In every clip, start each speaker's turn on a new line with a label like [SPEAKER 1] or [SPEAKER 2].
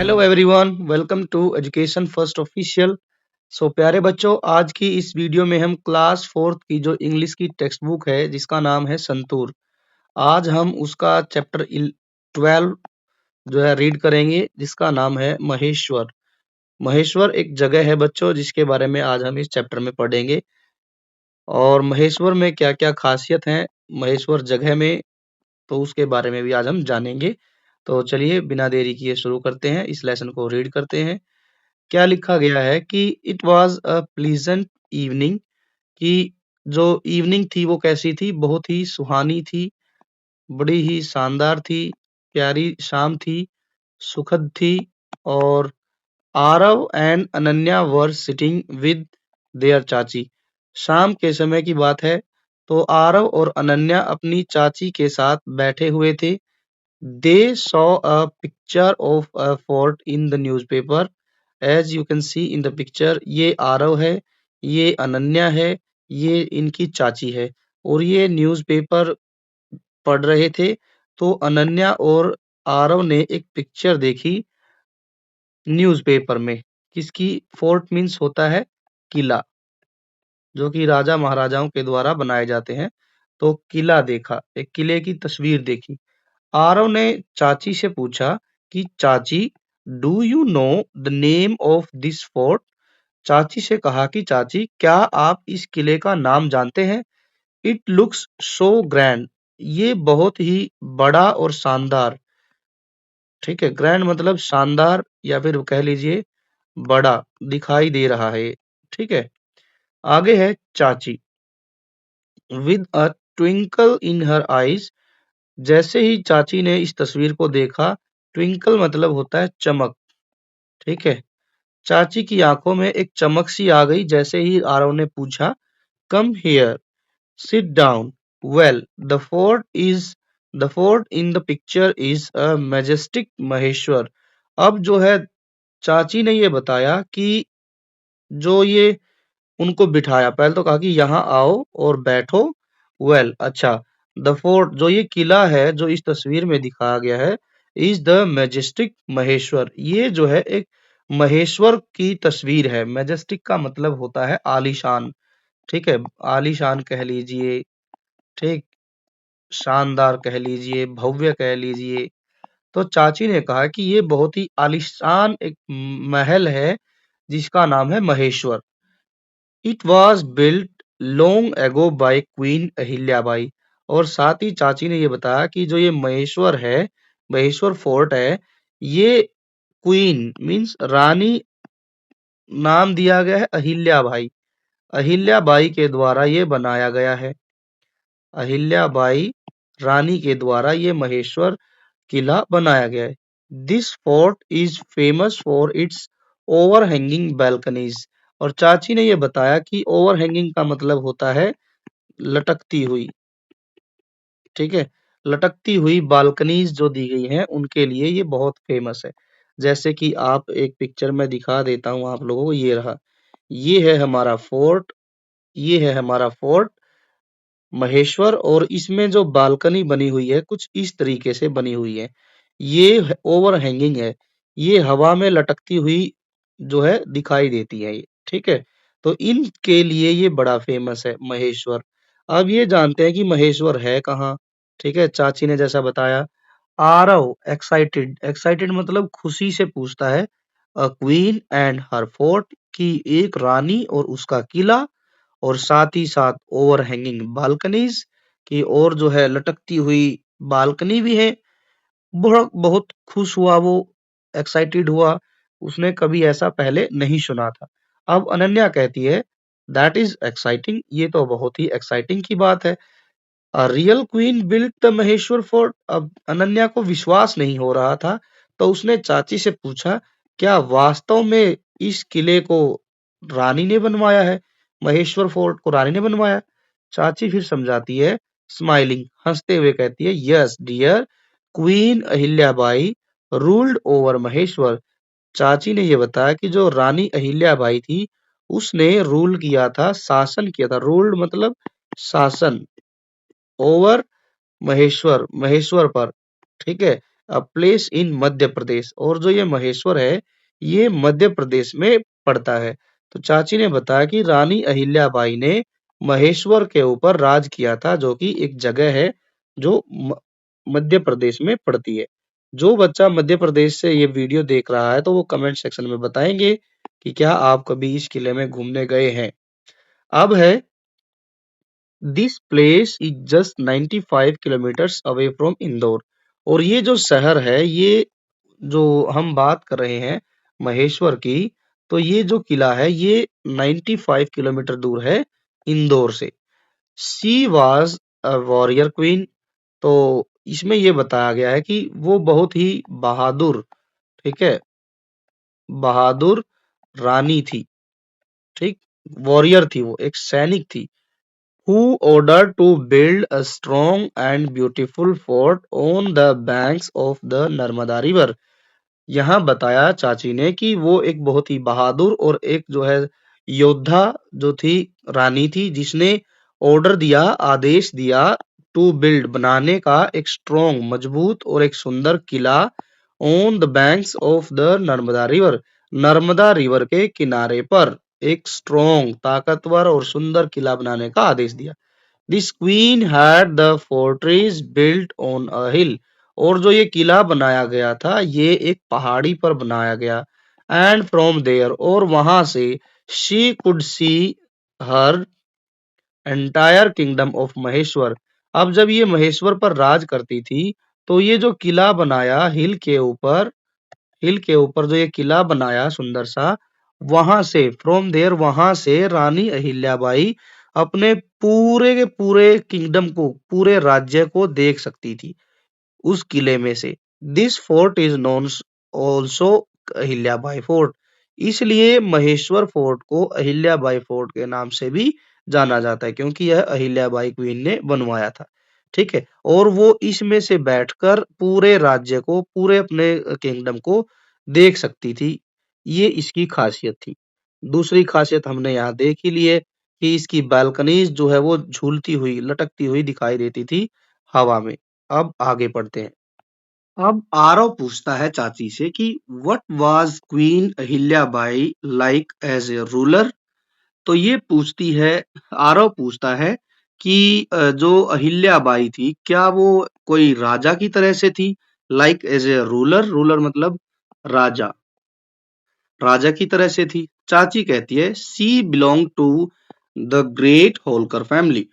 [SPEAKER 1] Hello everyone, welcome to education first official. प्यारे बच्चों, आज की इस वीडियो में हम क्लास फोर्थ की जो इंग्लिश की टेक्स्ट बुक है जिसका नाम है संतूर, आज हम उसका चैप्टर 12 जो है रीड करेंगे जिसका नाम है महेश्वर। महेश्वर एक जगह है बच्चों जिसके बारे में आज हम इस चैप्टर में पढ़ेंगे और महेश्वर में क्या क्या खासियत है महेश्वर जगह में, तो उसके बारे में भी आज हम जानेंगे। तो चलिए बिना देरी किए शुरू करते हैं, इस लेसन को रीड करते हैं। क्या लिखा गया है कि it was a pleasant evening, कि जो इवनिंग थी वो कैसी थी, बहुत ही सुहानी थी, बड़ी ही शानदार थी, प्यारी शाम थी, सुखद थी। और Aarav and Ananya were sitting with their चाची। शाम के समय की बात है, तो आरव और अनन्या अपनी चाची के साथ बैठे हुए थे। They saw a picture of a fort in the newspaper. As you can see in the picture, ये आरव है, ये अनन्या है, ये इनकी चाची है और ये न्यूज़पेपर पढ़ रहे थे। तो अनन्या और आरव ने एक पिक्चर देखी न्यूज़पेपर में। किसकी? फोर्ट मीन्स होता है किला, जो कि राजा महाराजाओं के द्वारा बनाए जाते हैं। तो किला देखा, एक किले की तस्वीर देखी। आरव ने चाची से पूछा कि चाची, do you know the name of this fort? चाची से कहा कि चाची, क्या आप इस किले का नाम जानते हैं? इट लुक्स सो ग्रैंड, ये बहुत ही बड़ा और शानदार। ठीक है, ग्रैंड मतलब शानदार या फिर कह लीजिए बड़ा दिखाई दे रहा है। ठीक है, आगे है चाची। With a twinkle in her eyes, जैसे ही चाची ने इस तस्वीर को देखा, ट्विंकल मतलब होता है चमक। ठीक है, चाची की आंखों में एक चमक सी आ गई जैसे ही आरव ने पूछा, come here, sit down. Well, the fort in the picture is a majestic Maheshwar. अब जो है चाची ने ये बताया कि जो ये उनको बिठाया, पहले तो कहा कि यहाँ आओ और बैठो। वेल, अच्छा, द फोर्ट जो ये किला है जो इस तस्वीर में दिखाया गया है, इज द मैजेस्टिक महेश्वर। ये जो है एक महेश्वर की तस्वीर है। मैजेस्टिक का मतलब होता है आलीशान। ठीक है, आलीशान कह लीजिए, ठीक, शानदार कह लीजिए, भव्य कह लीजिए। तो चाची ने कहा कि ये बहुत ही आलीशान एक महल है जिसका नाम है Maheshwar. It was built long ago by queen Ahilyabai. और साथ ही चाची ने ये बताया कि जो ये महेश्वर है, महेश्वर फोर्ट है, ये क्वीन मीन्स रानी नाम दिया गया है अहिल्याबाई। अहिल्याबाई के द्वारा ये बनाया गया है। अहिल्याबाई रानी के द्वारा ये महेश्वर किला बनाया गया है। This fort is famous for its overhanging balconies. और चाची ने ये बताया कि ओवरहैंगिंग का मतलब होता है लटकती हुई। ठीक है, लटकती हुई बालकनीज जो दी गई हैं उनके लिए ये बहुत फेमस है। जैसे कि आप एक पिक्चर में दिखा देता हूँ आप लोगों को, ये रहा, ये है हमारा फोर्ट, ये है हमारा फोर्ट महेश्वर। और इसमें जो बालकनी बनी हुई है कुछ इस तरीके से बनी हुई है। ये ओवर हैंगिंग है, ये हवा में लटकती हुई जो है दिखाई देती है ये। ठीक है, तो इनके लिए ये बड़ा फेमस है महेश्वर। अब ये जानते हैं कि महेश्वर है कहाँ। ठीक है, चाची ने जैसा बताया। आरव एक्साइटेड, एक्साइटेड मतलब खुशी से पूछता है, a queen and her fort, की एक रानी और उसका किला, और साथ ही साथ ओवरहैंगिंग बालकनीज की और जो है लटकती हुई बालकनी भी है। बहुत बहुत खुश हुआ वो, एक्साइटेड हुआ, उसने कभी ऐसा पहले नहीं सुना था। अब अनन्या कहती है, दैट इज एक्साइटिंग, ये तो बहुत ही एक्साइटिंग की बात है। A real queen built the Maheshwar fort. अब अनन्या को विश्वास नहीं हो रहा था, तो उसने चाची से पूछा, क्या वास्तव में इस किले को रानी ने बनवाया है? महेश्वर फोर्ट को रानी ने बनवाया? चाची फिर समझाती है, स्माइलिंग, हंसते हुए कहती है, yes dear, queen Ahilyabai ruled over Maheshwar. चाची ने ये बताया कि जो रानी अहिल्याबाई थी उसने रूल किया था, शासन किया था। रूल्ड मतलब शासन, ओवर महेश्वर, महेश्वर पर। ठीक है, प्लेस इन मध्य प्रदेश, और जो ये महेश्वर है ये मध्य प्रदेश में पड़ता है। तो चाची ने बताया कि रानी अहिल्याबाई ने महेश्वर के ऊपर राज किया था, जो कि एक जगह है जो मध्य प्रदेश में पड़ती है। जो बच्चा मध्य प्रदेश से ये वीडियो देख रहा है तो वो कमेंट सेक्शन में बताएंगे कि क्या आप कभी इस किले में घूमने गए हैं। अब है, this place is just 95 kilometres away from Indore. और ये जो शहर है, ये जो हम बात कर रहे हैं महेश्वर की, तो ये जो किला है ये 95 किलोमीटर दूर है इंदौर से। She was a warrior queen. तो इसमें ये बताया गया है कि वो बहुत ही बहादुर, ठीक है, बहादुर रानी थी, ठीक, वॉरियर थी, वो एक सैनिक थी। Who ordered to build a strong and beautiful fort on the banks of the Narmada river. यहाँ बताया चाची ने कि वो एक बहुत ही बहादुर और एक जो है योद्धा जो थी, रानी थी, जिसने ऑर्डर दिया, आदेश दिया, टू बिल्ड बनाने का, एक स्ट्रॉन्ग मजबूत और एक सुंदर किला, on the banks of the Narmada river, Narmada river के किनारे पर एक स्ट्रॉन्ग, ताकतवर और सुंदर किला बनाने का आदेश दिया। This queen had the fortress built on a hill. और जो ये किला बनाया गया था ये एक पहाड़ी पर बनाया गया। एंड फ्रॉम देयर, और वहां से, she could see her entire kingdom of Maheshwar. अब जब ये महेश्वर पर राज करती थी तो ये जो किला बनाया हिल के ऊपर जो ये किला बनाया सुंदर सा, वहां से, फ्रॉम देयर, वहां से रानी अहिल्याबाई अपने पूरे के पूरे किंगडम को, पूरे राज्य को देख सकती थी उस किले में से। This fort is known also Ahilyabai fort. इसलिए महेश्वर फोर्ट को अहिल्याबाई फोर्ट के नाम से भी जाना जाता है, क्योंकि यह अहिल्याबाई क्वीन ने बनवाया था, ठीक है। और वो इसमें से बैठकर पूरे राज्य को, पूरे अपने किंगडम को देख सकती थी। ये इसकी खासियत थी। दूसरी खासियत हमने यहाँ देख ही ली है कि इसकी बालकनीज जो है वो झूलती हुई, लटकती हुई दिखाई देती थी हवा में। अब आगे बढ़ते हैं। अब आरव पूछता है चाची से कि what was queen Ahilyabai like as a ruler. तो ये पूछती है, आरव पूछता है कि जो अहिल्याबाई थी क्या वो कोई राजा की तरह से थी, like as a ruler, ruler मतलब राजा, राजा की तरह से थी। चाची कहती है she belong to the great Holkar family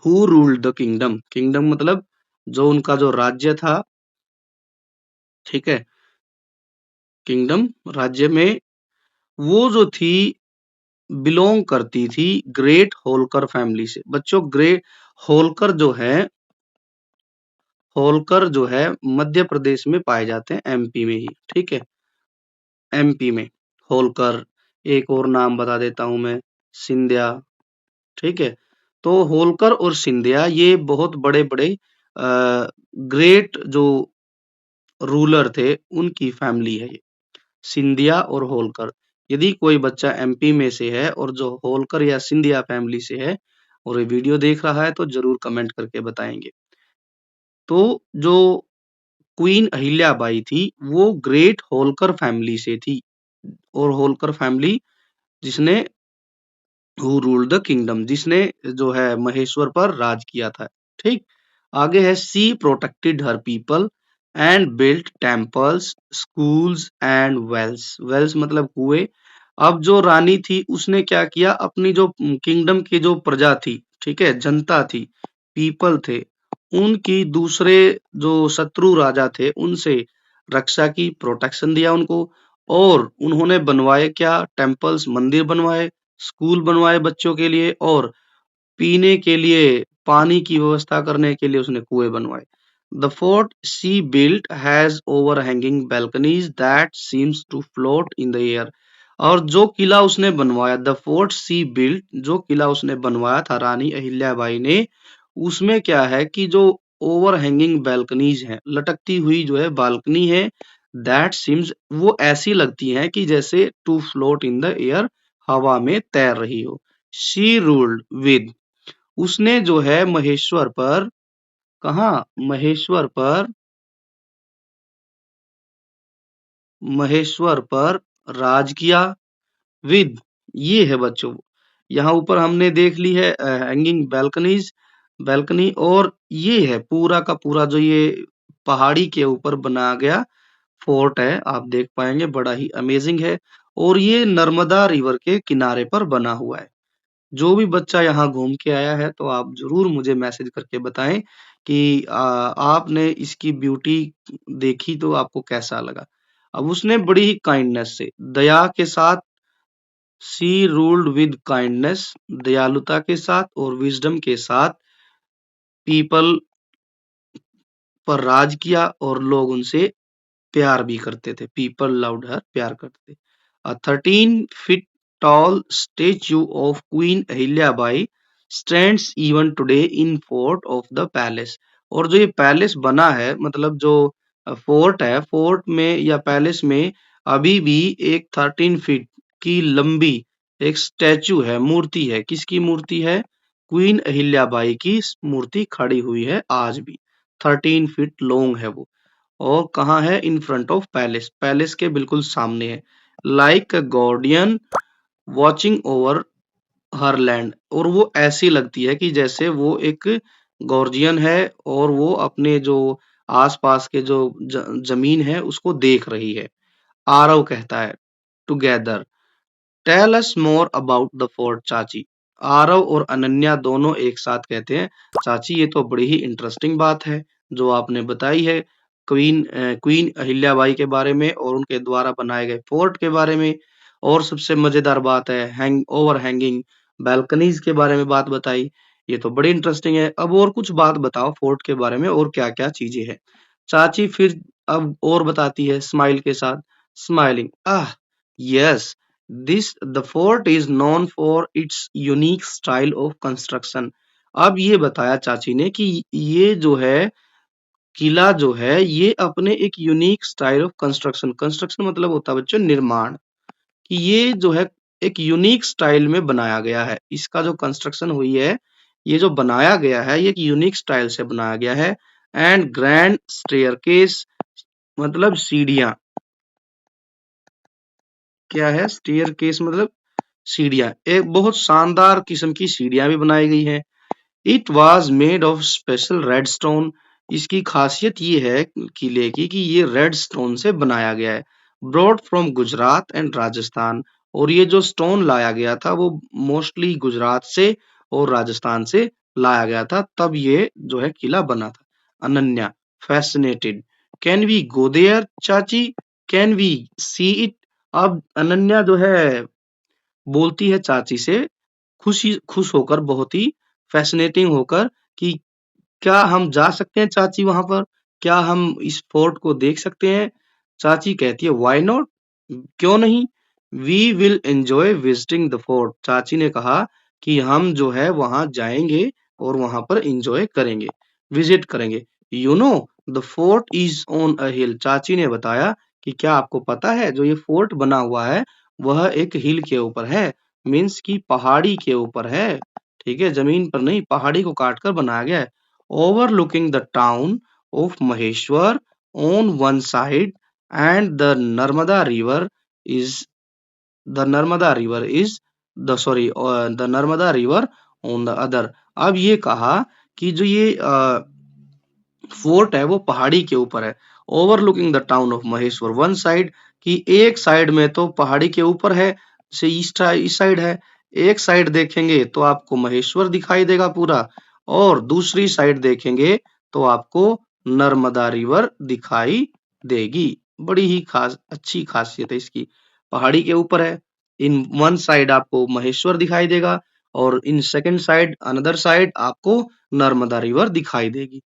[SPEAKER 1] who ruled the kingdom. Kingdom मतलब जो उनका जो राज्य था, ठीक है, किंगडम राज्य में वो जो थी बिलोंग करती थी ग्रेट होलकर फैमिली से। बच्चों ग्रेट होलकर जो है, होलकर जो है मध्य प्रदेश में पाए जाते हैं, एमपी में ही, ठीक है, एमपी में होलकर। एक और नाम बता देता हूं मैं, सिंधिया, ठीक है। तो होलकर और सिंधिया ये बहुत बड़े बड़े ग्रेट जो रूलर थे उनकी फैमिली है ये, सिंधिया और होलकर। यदि कोई बच्चा एमपी में से है और जो होलकर या सिंधिया फैमिली से है और ये वीडियो देख रहा है तो जरूर कमेंट करके बताएंगे। तो जो क्वीन अहिल्याबाई थी वो ग्रेट होलकर फैमिली से थी, और होलकर फैमिली जिसने, हु रूल्ड द किंगडम, जिसने जो है महेश्वर पर राज किया था, ठीक। आगे है she protected her people and built temples, schools and wells. Wells मतलब कुएं। अब जो रानी थी उसने क्या किया, अपनी जो किंगडम की जो प्रजा थी, ठीक है, जनता थी, पीपल थे, उनकी दूसरे जो शत्रु राजा थे उनसे रक्षा की, प्रोटेक्शन दिया उनको। और उन्होंने बनवाए क्या, टेम्पल्स, मंदिर बनवाए, स्कूल बनवाए बच्चों के लिए, और पीने के लिए पानी की व्यवस्था करने के लिए उसने कुएं बनवाए। The fort she built has overhanging balconies that seems to float in the air. और जो किला उसने बनवाया, द फोर्ट शी बिल्ट, जो किला उसने बनवाया था रानी अहिल्याबाई ने, उसमें क्या है कि जो ओवरहैंगिंग balconies है, लटकती हुई जो है बालकनी है, दैट सीम्स, वो ऐसी लगती हैं कि जैसे to float in the air, हवा में तैर रही हो। शी रूल्ड विद, उसने जो है महेश्वर पर कहाँ? महेश्वर पर राज किया विद, ये है बच्चों। यहाँ ऊपर हमने देख ली है हैंगिंग बैल्कनी, और ये है पूरा का पूरा जो ये पहाड़ी के ऊपर बनाया गया फोर्ट है, आप देख पाएंगे बड़ा ही अमेजिंग है। और ये नर्मदा रिवर के किनारे पर बना हुआ है। जो भी बच्चा यहाँ घूम के आया है तो आप जरूर मुझे मैसेज करके बताएं कि आपने इसकी ब्यूटी देखी तो आपको कैसा लगा। अब उसने बड़ी ही काइंडनेस से, दया के साथ, शी रूल्ड विद काइंडनेस, दयालुता के साथ और विजडम के साथ पीपल पर राज किया, और लोग उनसे प्यार भी करते थे। पीपल लव्ड हर, प्यार करते थे। A 13 feet tall statue of Queen Ahilyabai stands even today in fort of the palace। और जो ये पैलेस बना है, मतलब जो फोर्ट है, फोर्ट में या पैलेस में अभी भी एक 13 फीट की लंबी एक स्टैचू है, मूर्ति है। किसकी मूर्ति है? क्वीन अहिल्याबाई की मूर्ति खड़ी हुई है आज भी। 13 फीट लॉन्ग है वो। और कहाँ है? In front of palace, palace के बिल्कुल सामने है। Like a guardian watching over her land, और वो ऐसी लगती है कि जैसे वो एक गार्जियन है और वो अपने जो आसपास के जो जमीन है उसको देख रही है। आरव कहता है together, tell us more about the fort चाची। आरव और अनन्या दोनों एक साथ कहते हैं, चाची ये तो बड़ी ही इंटरेस्टिंग बात है जो आपने बताई है क्वीन अहिल्याबाई के बारे में और उनके द्वारा बनाए गए फोर्ट के बारे में। और सबसे मजेदार बात है हैंगिंग बैल्कनीज के बारे में बात बताई। ये तो बड़ी इंटरेस्टिंग है। अब और कुछ बात बताओ फोर्ट के बारे में, और क्या क्या चीजें हैं। चाची फिर अब और बताती है स्माइल के साथ, smiling, ah yes, this the fort is known for its unique style of construction. अब ये बताया चाची ने कि ये जो है किला जो है ये अपने एक unique style of construction, construction मतलब होता है बच्चों निर्माण, कि ये जो है एक यूनिक स्टाइल में बनाया गया है। इसका जो कंस्ट्रक्शन हुई है, ये जो बनाया गया है, ये एक यूनिक स्टाइल से बनाया गया है। एंड ग्रैंड स्टेयरकेस मतलब सीढ़ियां, क्या है? स्टेयरकेस मतलब सीढ़ियां, एक बहुत शानदार किस्म की सीढ़ियां भी बनाई गई हैं। It was made of special red stone. इसकी खासियत ये है किले की कि ये रेड स्टोन से बनाया गया है। Broad from Gujarat and Rajasthan, और ये जो स्टोन लाया गया था वो मोस्टली गुजरात से और राजस्थान से लाया गया था, तब ये जो है किला बना था। Ananya fascinated, can we go there चाची, कैन वी सी इट। अब अनन्या जो है बोलती है चाची से, खुश होकर, बहुत ही फैसिनेटिंग होकर, कि क्या हम जा सकते हैं चाची वहां पर? क्या हम इस फोर्ट को देख सकते हैं? चाची कहती है व्हाई नॉट, क्यों नहीं। We will enjoy visiting the fort. चाची ने कहा कि हम जो है वहां जाएंगे और वहां पर एंजॉय करेंगे, विजिट करेंगे। You know the fort is on a hill. चाची ने बताया कि क्या आपको पता है जो ये फोर्ट बना हुआ है वह एक हिल के ऊपर है, मीन्स की पहाड़ी के ऊपर है। ठीक है, जमीन पर नहीं, पहाड़ी को काट कर बनाया गया है। overlooking the town of Maheshwar on one side and the Narmada River on the other। अब ये कहा कि जो ये फोर्ट है वो पहाड़ी के ऊपर है। Overlooking the town of Maheshwar one side, कि एक साइड में तो पहाड़ी के ऊपर है, जैसे ईस्ट साइड है, एक साइड देखेंगे तो आपको महेश्वर दिखाई देगा पूरा, और दूसरी साइड देखेंगे तो आपको नर्मदा रिवर दिखाई देगी। बड़ी ही खास अच्छी खासियत है इसकी, पहाड़ी के ऊपर है। इन वन साइड आपको महेश्वर दिखाई देगा, और in second side, another side आपको नर्मदा रिवर दिखाई देगी।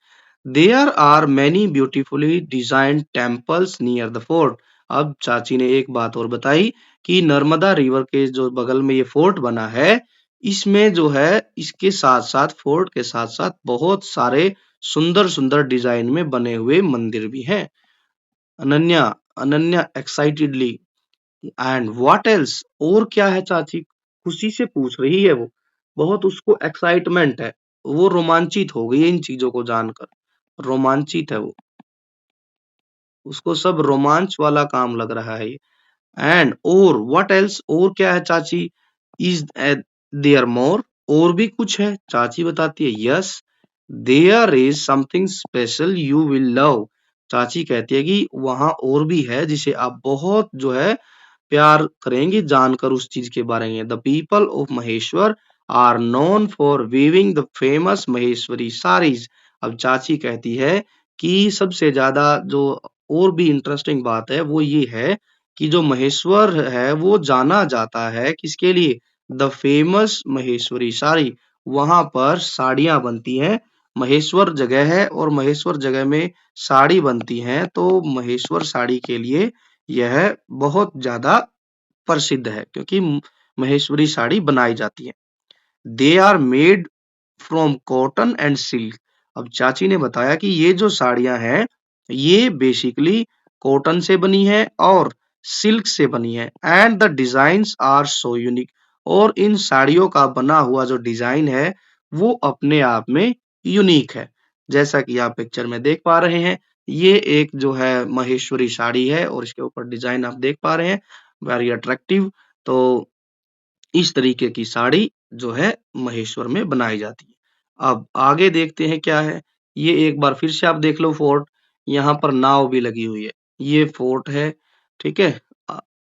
[SPEAKER 1] There are many beautifully designed temples near the fort. अब चाची ने एक बात और बताई कि नर्मदा रिवर के जो बगल में ये फोर्ट बना है, इसमें जो है इसके साथ साथ, फोर्ट के साथ साथ बहुत सारे सुंदर सुंदर डिजाइन में बने हुए मंदिर भी हैं। Ananya Ananya excitedly, and what else, और क्या है चाची? खुशी से पूछ रही है वो, बहुत उसको एक्साइटमेंट है, वो रोमांचित हो गई है इन चीजों को जानकर। रोमांचित है वो, उसको सब रोमांच वाला काम लग रहा है ये। एंड और व्हाट एल्स, और क्या है चाची? इज देयर मोर, और भी कुछ है? चाची बताती है yes there is something special you will love. चाची कहती है कि वहां और भी है जिसे आप बहुत जो है प्यार करेंगे जानकर उस चीज के बारे में। The people of Maheshwar are known for weaving the famous Maheshwari saris. अब चाची कहती है कि सबसे ज्यादा जो और भी इंटरेस्टिंग बात है वो ये है कि जो महेश्वर है वो जाना जाता है किसके लिए? The famous Maheshwari sari. वहां पर साड़ियां बनती हैं। महेश्वर जगह है और महेश्वर जगह में साड़ी बनती हैं, तो महेश्वर साड़ी के लिए यह बहुत ज्यादा प्रसिद्ध है क्योंकि महेश्वरी साड़ी बनाई जाती है। They are made from cotton and silk. अब चाची ने बताया कि ये जो साड़ियां हैं ये बेसिकली कॉटन से बनी है और सिल्क से बनी है। And the designs are so unique, और इन साड़ियों का बना हुआ जो डिजाइन है वो अपने आप में यूनिक है। जैसा कि आप पिक्चर में देख पा रहे हैं, ये एक जो है महेश्वरी साड़ी है और इसके ऊपर डिजाइन आप देख पा रहे हैं, वेरी अट्रैक्टिव। तो इस तरीके की साड़ी जो है महेश्वर में बनाई जाती है। अब आगे देखते हैं क्या है। ये एक बार फिर से आप देख लो फोर्ट, यहाँ पर नाव भी लगी हुई है। ये फोर्ट है, ठीक है,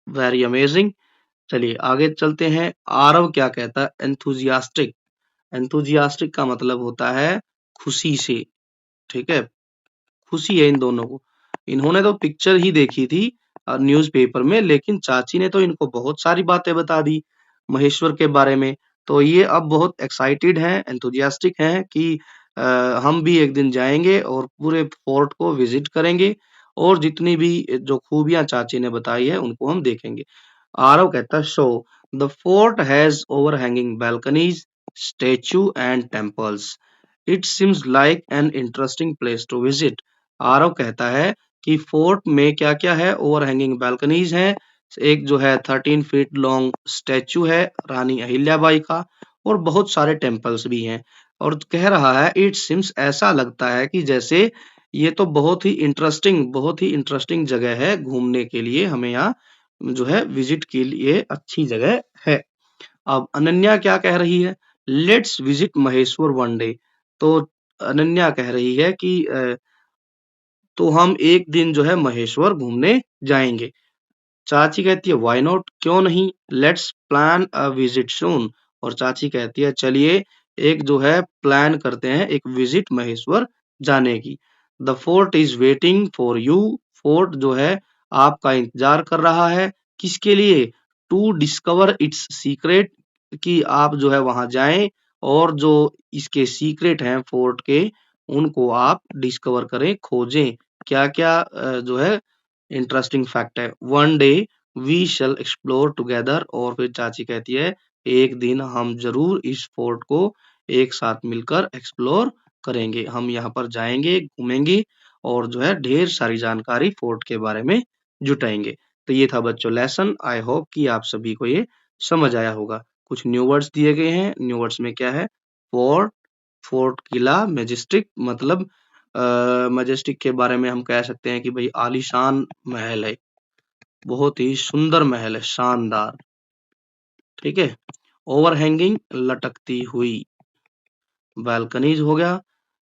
[SPEAKER 1] वेरी अमेजिंग। चलिए आगे चलते हैं। आरव क्या कहता है? एंथुजियास्टिक। एंथुजियास्टिक का मतलब होता है खुशी से, ठीक है, खुशी है इन दोनों को। इन्होंने तो पिक्चर ही देखी थी न्यूज़पेपर में, लेकिन चाची ने तो इनको बहुत सारी बातें बता दी महेश्वर के बारे में। तो ये अब बहुत एक्साइटेड हैं, एंथुसियास्टिक हैं कि हम भी एक दिन जाएंगे और पूरे फोर्ट को विजिट करेंगे और जितनी भी जो खूबियां चाची ने बताई है उनको हम देखेंगे। आरव कहता है so the fort has overhanging balconies, statues and temples. It seems like an interesting place to visit. Aarav कहता है कि फोर्ट में क्या क्या है? ओवरहैंगिंग बैल्कनीज हैं, एक जो है 13 फीट लॉन्ग स्टैचू है रानी अहिल्याबाई का, और बहुत सारे टेम्पल्स भी हैं। और कह रहा है इट सिम्स, ऐसा लगता है कि जैसे ये तो बहुत ही इंटरेस्टिंग जगह है घूमने के लिए, हमें यहाँ जो है विजिट के लिए अच्छी जगह है। अब अनन्या क्या कह रही है? Let's visit Maheshwar one day. तो अनन्या कह रही है कि तो हम एक दिन जो है महेश्वर घूमने जाएंगे। चाची कहती है व्हाई नॉट, क्यों नहीं, लेट्स प्लान अ विजिट सून। और चाची कहती है चलिए एक जो है प्लान करते हैं एक विजिट महेश्वर जाने की। The fort is waiting for you. Fort जो है आपका इंतजार कर रहा है, किसके लिए? टू डिस्कवर इट्स सीक्रेट, कि आप जो है वहां जाएं और जो इसके सीक्रेट हैं फोर्ट के उनको आप डिस्कवर करें, खोजें क्या क्या जो है इंटरेस्टिंग फैक्ट है। One day we shall explore together. और फिर चाची कहती है एक दिन हम जरूर इस फोर्ट को एक साथ मिलकर एक्सप्लोर करेंगे, हम यहाँ पर जाएंगे घूमेंगे और जो है ढेर सारी जानकारी फोर्ट के बारे में जुटाएंगे। तो ये था बच्चों लेसन। आई होप कि आप सभी को ये समझ आया होगा। कुछ न्यू वर्ड्स दिए गए हैं। न्यू वर्ड्स में क्या है? फोर्ट, फोर्ट किला, मैजेस्टिक, मतलब मैजेस्टिक के बारे में हम कह सकते हैं कि भाई आलीशान महल है, बहुत ही सुंदर महल है, शानदार, ठीक है। ओवरहैंगिंग, लटकती हुई। बालकनीज हो गया।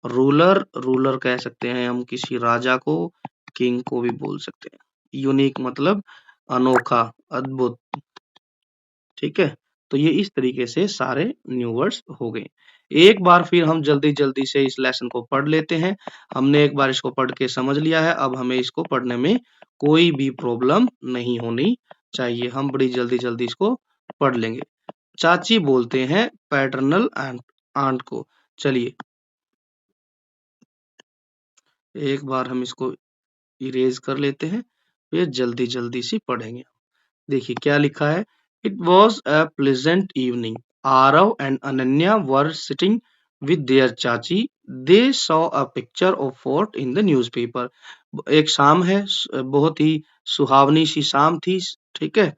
[SPEAKER 1] रूलर, रूलर कह सकते हैं हम किसी राजा को, किंग को भी बोल सकते हैं। यूनिक मतलब अनोखा, अद्भुत, ठीक है। तो ये इस तरीके से सारे न्यू वर्ड्स हो गए। एक बार फिर हम जल्दी जल्दी से इस लेसन को पढ़ लेते हैं। हमने एक बार इसको पढ़ के समझ लिया है, अब हमें इसको पढ़ने में कोई भी प्रॉब्लम नहीं होनी चाहिए, हम बड़ी जल्दी जल्दी इसको पढ़ लेंगे। चाची बोलते हैं पैटर्नल आंट आंट को। चलिए एक बार हम इसको इरेज कर लेते हैं, फिर जल्दी जल्दी से पढ़ेंगे। देखिए क्या लिखा है। It was a pleasant evening, Aarav and Ananya were sitting with their चाची, they saw a picture of fort in the newspaper. एक शाम है, बहुत ही सुहावनी सी शाम थी, ठीक है।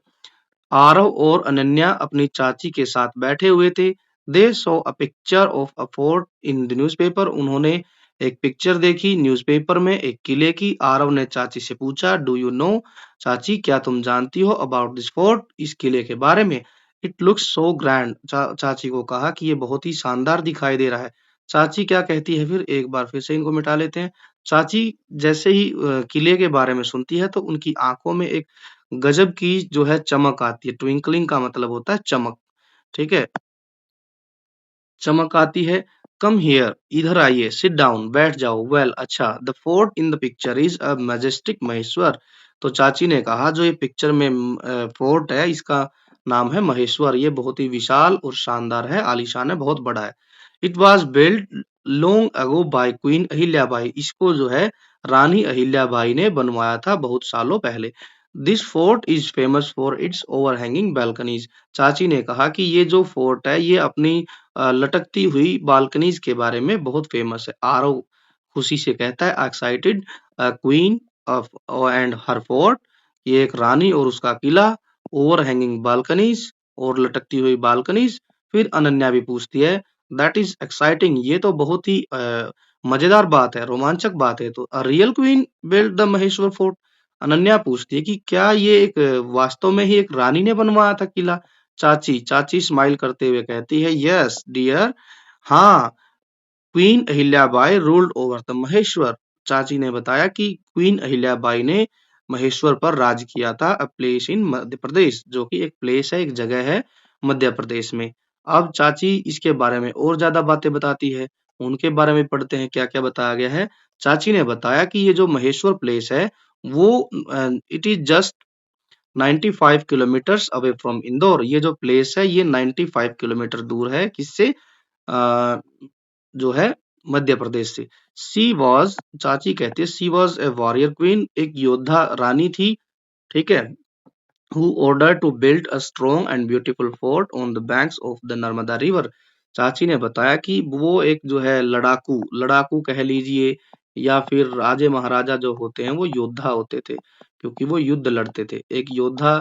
[SPEAKER 1] आरव और अनन्या अपनी चाची के साथ बैठे हुए थे। दे saw a picture of a fort in the newspaper. उन्होंने एक पिक्चर देखी न्यूज़पेपर में एक किले की। आरव ने चाची से पूछा, डू यू नो? चाची, क्या तुम जानती हो अबाउट दिस फोर्ट? इस किले के बारे में। It looks so grand. चाची को कहा कि ये बहुत ही शानदार दिखाई दे रहा है। चाची क्या कहती है फिर, एक बार फिर से इनको मिटा लेते हैं। चाची जैसे ही किले के बारे में सुनती है तो उनकी आंखों में एक गजब की जो है चमक आती है। ट्विंकलिंग का मतलब होता है चमक, ठीक है? चमक आती है। कम हियर, इधर आइए, सिट डाउन, बैठ जाओ। वेल, अच्छा, the fort in the picture is a majestic Maheshwar. तो चाची ने कहा, जो ये पिक्चर में फोर्ट है, इसका नाम है महेश्वर। ये बहुत ही विशाल और शानदार है, आलीशान है, बहुत बड़ा है। It was build long ago by queen Ahilyabai. इसको जो है रानी अहिल्याबाई ने बनवाया था बहुत सालों पहले। This fort is famous for its overhanging balconies. चाची ने कहा कि ये जो फोर्ट है, ये अपनी लटकती हुई बालकनीज के बारे में बहुत फेमस है। आरव खुशी से कहता है, excited queen of and her fort. ये एक रानी और उसका किला, ओवर हैंगिंग बालकनीज और लटकती हुई बालकनीज। फिर अनन्या भी पूछती है, दैट इज एक्साइटिंग। ये तो बहुत ही मजेदार बात है, रोमांचक बात है। तो a real queen build the Maheshwar fort. Ananya पूछती है कि क्या ये एक वास्तव में ही एक रानी ने बनवाया था किला? चाची स्माइल करते हुए कहती है, यस डियर, हाँ, queen Ahilyabai ruled over the Maheshwar. चाची ने बताया कि क्वीन अहिल्याबाई ने महेश्वर पर राज किया था। A place in Madhya Pradesh, जो कि एक प्लेस है, एक जगह है मध्य प्रदेश में। अब चाची इसके बारे में और ज्यादा बातें बताती है। उनके बारे में पढ़ते हैं क्या क्या बताया गया है। चाची ने बताया कि ये जो महेश्वर प्लेस है, वो it is just 95 kilometres away from Indore. ये जो प्लेस है, ये 95 किलोमीटर दूर है किससे? अ, जो है मध्य प्रदेश से। शी वॉज, चाची कहती है, she was a warrior queen, एक योद्धा रानी थी, ठीक है? who ordered to build a strong and beautiful fort on the banks of the Narmada river. चाची ने बताया कि वो एक जो है लड़ाकू लड़ाकू कह लीजिए, या फिर राजे महाराजा जो होते हैं वो योद्धा होते थे, क्योंकि वो युद्ध लड़ते थे। एक योद्धा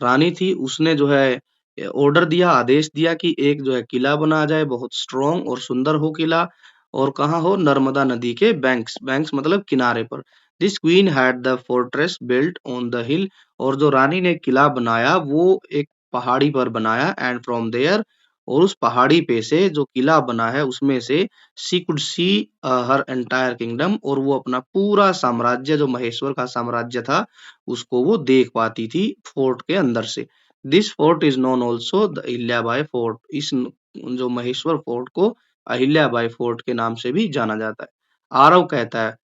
[SPEAKER 1] रानी थी, उसने जो है ऑर्डर दिया, आदेश दिया कि एक जो है किला बनाया जाए, बहुत स्ट्रॉन्ग और सुंदर हो किला, और कहाँ हो? नर्मदा नदी के बैंक्स, बैंक्स मतलब किनारे पर। This queen had the fortress built on the हिल। और जो रानी ने किला बनाया वो एक पहाड़ी पर बनाया। एंड फ्रॉम देयर, और उस पहाड़ी पे से जो किला बना है उसमें से she could see her entire kingdom, और वो अपना पूरा साम्राज्य, जो महेश्वर का साम्राज्य था, उसको वो देख पाती थी फोर्ट के अंदर से। This fort is known also the Ahilyabai fort. इस जो महेश्वर फोर्ट को अहिल्याबाई फोर्ट के नाम से भी जाना जाता है। आरव कहता है,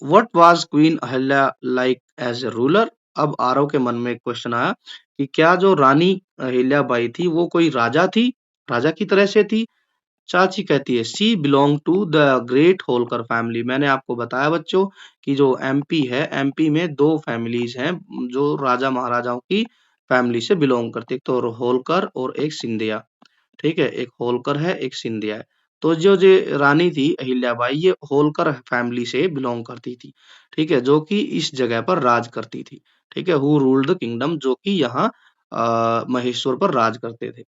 [SPEAKER 1] what was Queen Ahilya like as a ruler? अब आरव के मन में एक क्वेश्चन आया कि क्या जो रानी अहिल्याबाई थी वो कोई राजा थी, राजा की तरह से थी? चाची कहती है, she belong to the great Holkar family. मैंने आपको बताया बच्चों कि जो एमपी है, एमपी में दो फैमिलीज हैं जो राजा महाराजाओं की फैमिली से बिलोंग करती है, तो होलकर और एक सिंधिया, ठीक है? एक होलकर है, एक सिंधिया है। तो जो रानी थी अहिल्याबाई, ये होलकर फैमिली से बिलोंग करती थी, ठीक है? जो कि इस जगह पर राज करती थी, ठीक है? हु रूल्ड द किंगडम, जो कि यहाँ महेश्वर पर राज करते थे।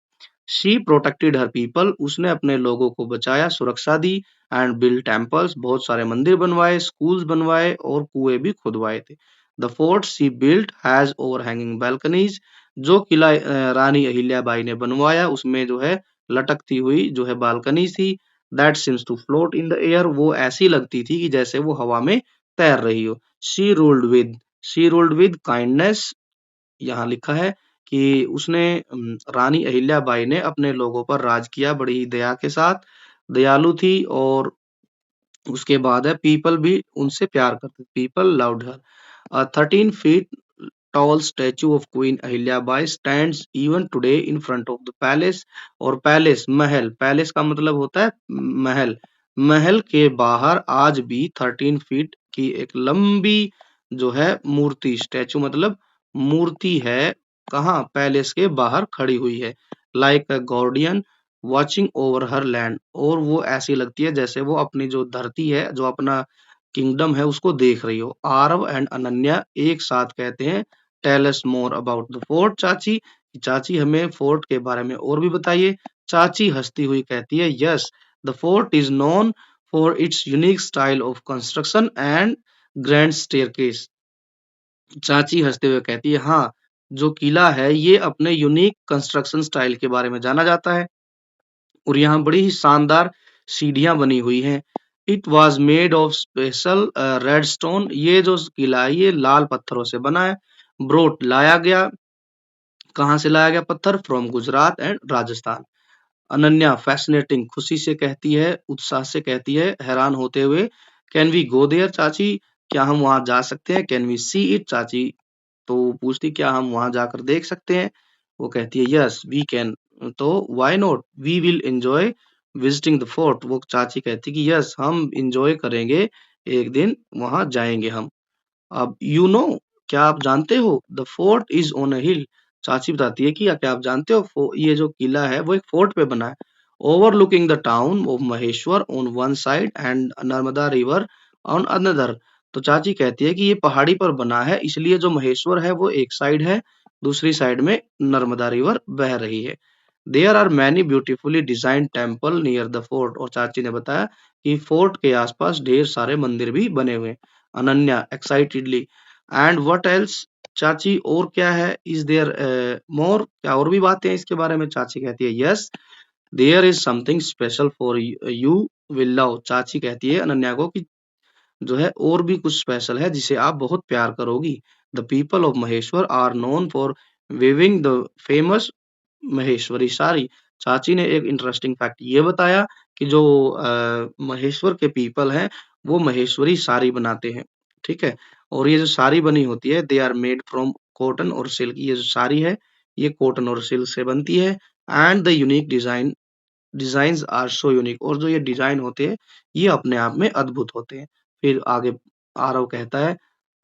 [SPEAKER 1] शी प्रोटेक्टेड हर पीपल, उसने अपने लोगों को बचाया, सुरक्षा दी। एंड बिल्ड टेम्पल्स, बहुत सारे मंदिर बनवाए, स्कूल्स बनवाए और कुएं भी खुदवाए थे। The fort she built has overhanging balconies, जो किला रानी अहिल्याबाई ने बनवाया उसमें जो है लटकती हुई जो है बालकनी थी। That seems to float in the air, वो ऐसी लगती थी कि जैसे वो हवा में तैर रही हो। शी रूल्ड विद काइंडनेस, यहाँ लिखा है कि उसने रानी अहिल्याबाई ने अपने लोगों पर राज किया बड़ी ही दया के साथ, दयालु थी। और उसके बाद है, पीपल भी उनसे प्यार करते, people loved her. 13 feet tall statue of Queen Ahilyabai stands even today in front of the palace। और पैलेस महल, पैलेस का मतलब होता है महल, महल के बाहर आज भी 13 फीट की एक लंबी जो है मूर्ति, स्टैचू मतलब मूर्ति है, कहाँ? पैलेस के बाहर खड़ी हुई है। Like a guardian watching over her land, और वो ऐसी लगती है जैसे वो अपनी जो धरती है, जो अपना किंगडम है, उसको देख रही हो। आरव एंड अनन्या एक साथ कहते हैं, tell us more about the fort chachi. चाची हमें फोर्ट के बारे में और भी बताइए। चाची हंसती हुई कहती है, yes, the fort is known for its unique style of construction and grand staircase। चाची हंसते हुए कहती है, हाँ, जो किला है ये अपने यूनिक कंस्ट्रक्शन स्टाइल के बारे में जाना जाता है और यहाँ बड़ी ही शानदार सीढ़ियां बनी हुई हैं। It was made of special red stone. ये जो किला है ये लाल पत्थरों से बना है। ब्रोट लाया गया। कहाँ से लाया गया पत्थर? From Gujarat and Rajasthan. Ananya fascinating खुशी से कहती है, उत्साह से कहती है, हैरान होते हुए, कैन वी गो देयर चाची? क्या हम वहां जा सकते हैं? कैन वी सी इट चाची? तो वो पूछती क्या हम वहां जाकर देख सकते हैं? वो कहती है यस वी कैन। तो why not, we will enjoy visiting the fort. वो चाची कहती कि यस हम एंजॉय करेंगे, एक दिन वहां जाएंगे हम। अब क्या आप जानते हो the fort is on a hill. चाची बताती है कि क्या आप जानते हो ये जो किला है वो एक फोर्ट पे बना है। Overlooking the town of Maheshwar on one side and Narmada river on another. तो चाची कहती है कि ये पहाड़ी पर बना है इसलिए जो महेश्वर है वो एक साइड है, दूसरी साइड में नर्मदा रिवर बह रही है। There are many beautifully design temple near the fort. और चाची ने बताया कि फोर्ट के आसपास ढेर सारे मंदिर भी बने हुए हैं। Ananya excitedly, and what else चाची, और क्या है? इज देयर मोर, क्या और भी बातें हैं इसके बारे में? चाची कहती है yes there is something special for you will love. चाची कहती है अनन्या को कि जो है और भी कुछ स्पेशल है जिसे आप बहुत प्यार करोगी। The people of Maheshwar are known for weaving the famous Maheshwari sari. चाची ने एक इंटरेस्टिंग फैक्ट ये बताया कि जो महेश्वर के पीपल हैं वो महेश्वरी साड़ी बनाते हैं, ठीक है। और ये जो साड़ी बनी होती है they are made from cotton और सिल्क। ये जो साड़ी है ये कॉटन और सिल्क से बनती है। And the unique design are so unique. और जो ये डिजाइन होते हैं ये अपने आप में अद्भुत होते हैं। फिर आगे आरव कहता है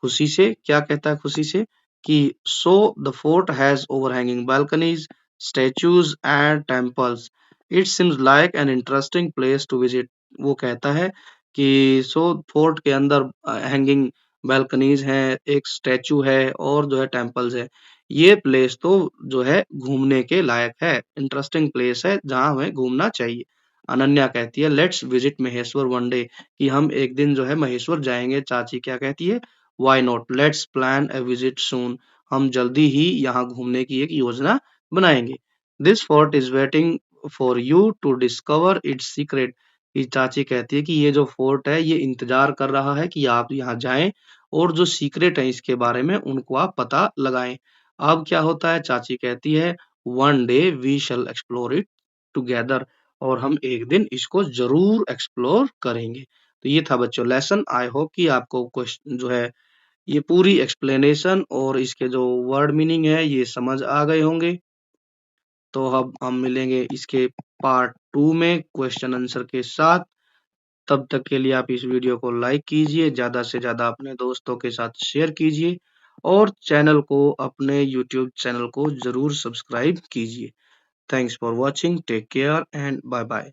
[SPEAKER 1] खुशी से, क्या कहता है खुशी से कि so the fort has overhanging balconies, statues and temples. It seems like an interesting place to visit. वो कहता है कि सो फोर्ट के अंदर हैंगिंग बालकनीज हैं, एक स्टैचू है और जो है टेम्पल्स है। ये प्लेस तो जो है घूमने के लायक है, इंटरेस्टिंग प्लेस है जहाँ हमें घूमना चाहिए। अनन्या कहती है let's visit Maheshwar one day, कि हम एक दिन जो है महेश्वर जाएंगे। चाची क्या कहती है? Why not, let's plan a visit soon. हम जल्दी ही यहाँ घूमने की एक योजना बनाएंगे। This fort is waiting for you to discover its secret. कि चाची कहती है कि ये जो फोर्ट है ये इंतजार कर रहा है कि आप यहाँ जाएं और जो सीक्रेट है इसके बारे में उनको आप पता लगाएं। अब क्या होता है? चाची कहती है one day we shall explore it together. और हम एक दिन इसको जरूर एक्सप्लोर करेंगे। तो ये था बच्चों लेसन। आई होप कि आपको क्वेश्चन जो है ये पूरी एक्सप्लेनेशन और इसके जो वर्ड मीनिंग है ये समझ आ गए होंगे। तो अब हम मिलेंगे इसके पार्ट 2 में क्वेश्चन आंसर के साथ। तब तक के लिए आप इस वीडियो को लाइक कीजिए, ज्यादा से ज्यादा अपने दोस्तों के साथ शेयर कीजिए और चैनल को, अपने यूट्यूब चैनल को जरूर सब्सक्राइब कीजिए। Thanks for watching, take care and bye bye.